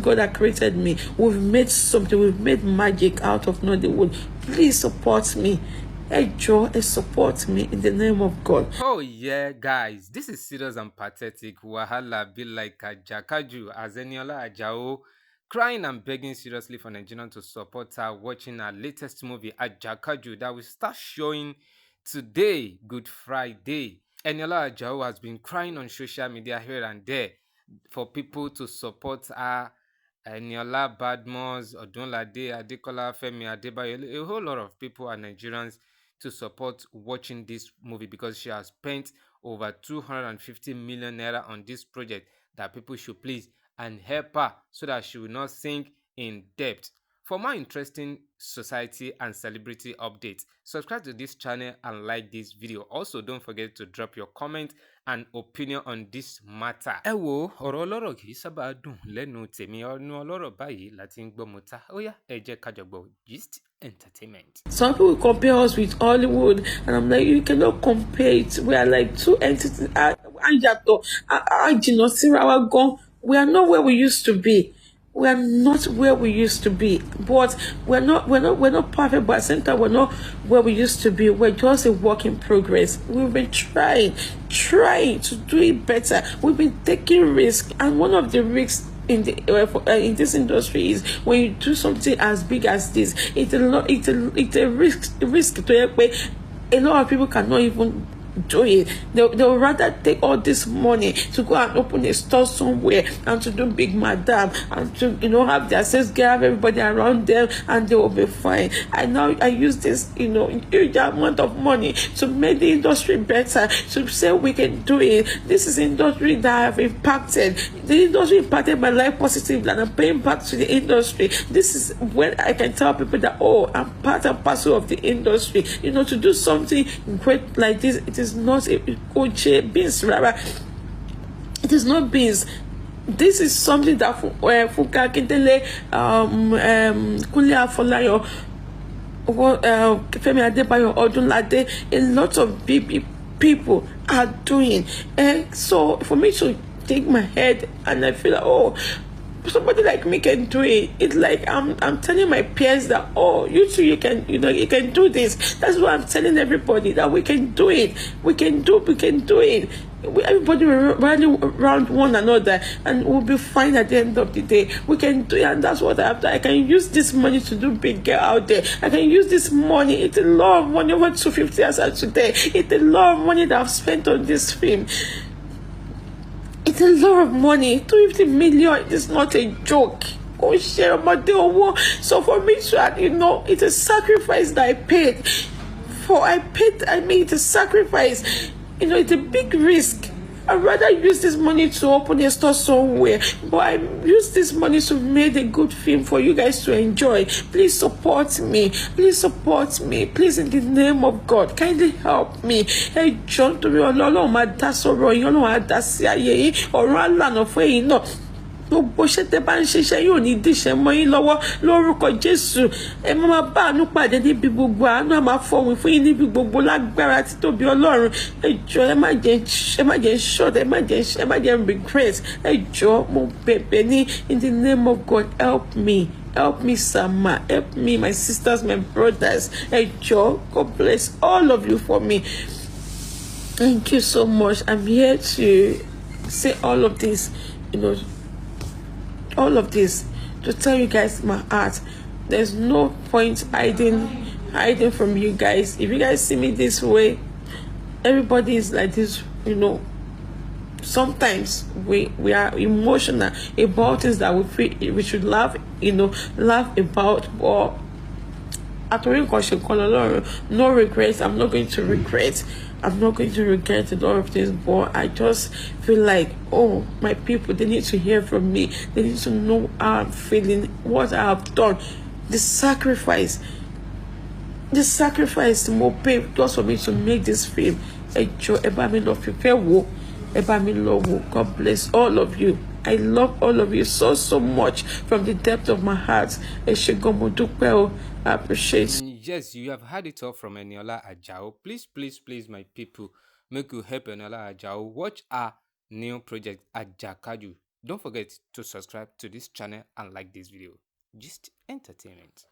God that created me. We've made something. We've made magic out of Nollywood. Please support me. Enjoy and support me in the name of God. Oh yeah, guys, this is serious and pathetic. Wahala be like Ajakaju as Eniola Ajao crying and begging seriously for Nigerians to support her watching her latest movie Ajakaju that will start showing today, Good Friday. Eniola Ajao has been crying on social media here and there for people to support her. Eniola Badmos, Odunlade Adekola, Femi Adebayo, a whole lot of people are Nigerians to support watching this movie because she has spent over 250 million naira on this project that people should please and help her so that she will not sink in debt. For more interesting society and celebrity updates, subscribe to this channel and like this video. Also, don't forget to drop your comment and opinion on this matter. Ẹ wo ọ̀rọ̀ ọlọ́rọ̀ kì í sábà dùn lẹ́nu tèmi ọ̀nù ọlọ́rọ̀ báyìí láti ń gbọ́ mo ta. Ó yá ẹ jẹ́ ká jọ gbọ́ gist entertainment. Some people compare us with Hollywood, and I'm like, you cannot compare it. We are like two entities. We are not where we used to be. We are not where we used to be. But we're not perfect. But at the same time, we're not where we used to be. We're just a work in progress. We've been trying to do it better. We've been taking risks, and one of the risks in this industry is when you do something as big as this, it's a risk to where a lot of people cannot even do it. They'll rather take all this money to go and open a store somewhere and to do big madam and to have their sales girl, have everybody around them, and they will be fine. I use this huge amount of money to make the industry better, to say we can do it. This is industry that have impacted. The industry impacted my life positively, and I'm paying back to the industry. This is when I can tell people that, oh, I'm part and parcel of the industry. To do something great like this, it is not a beans, rather. It is not beans. This is something that Funka Akindele, Kunle Afolayan, Femi Adebayo, Odunlade, a lot of people are doing. And so for me to take my head and I feel like, oh, somebody like me can do it. It's like I'm telling my peers that, oh, you too, you can do this. That's why I'm telling everybody that we can do it. We can do it. Everybody will rally around one another, and we'll be fine at the end of the day. We can do it, and that's what I have done. I can use this money to do big girl out there. I can use this money. It's a lot of money, over 250 as of today. It's a lot of money that I've spent on this film. It's a lot of money. 250 million is not a joke. Oh, share about the war. So for me to, it's a sacrifice that I paid. I made a sacrifice. It's a big risk. I'd rather use this money to open a store somewhere, but I use this money to make a good film for you guys to enjoy. Please support me. Please, in the name of God, kindly help me. Hey, John, to be alone, that's all right. That's gbogbo ṣẹ́ tẹ́ bá ń ṣiṣẹ́ yóò ní díṣẹ́ mọ́ yín lọ́wọ́ lórúkọ Jésù. Ẹ má bá àánú pàdé níbi gbogbo, àánú á máa fọhùn fún yín níbi gbogbo lágbára títóbi Ọlọ́run. Ẹ jọ̀ọ́ ẹ má jẹ́ short, ẹ má jẹ́ regret. Ẹ jọ̀ọ́ mo bẹ̀bẹ̀ ní, in the name of God, help me, Sama, help me, my sisters, my brothers. Ẹ jọ̀ọ́, God bless all of you for me. Thank you so much. I'm here to say all of this, all of this to tell you guys my heart. There's no point hiding from you guys. If you guys see me this way, everybody is like this. Sometimes we are emotional about things that we feel we should laugh about, but no regrets. I'm not going to regret a lot of things, but I just feel like, oh, my people, they need to hear from me. They need to know how I'm feeling, what I have done, the sacrifice more pay just for me to make this film. God bless all of you. I love all of you so much from the depth of my heart. I appreciate. Yes, you have heard it all from Eniola Ajao. Please, my people, make you help Eniola Ajao. Watch our new project, Ajakaju. Don't forget to subscribe to this channel and like this video. Just entertainment.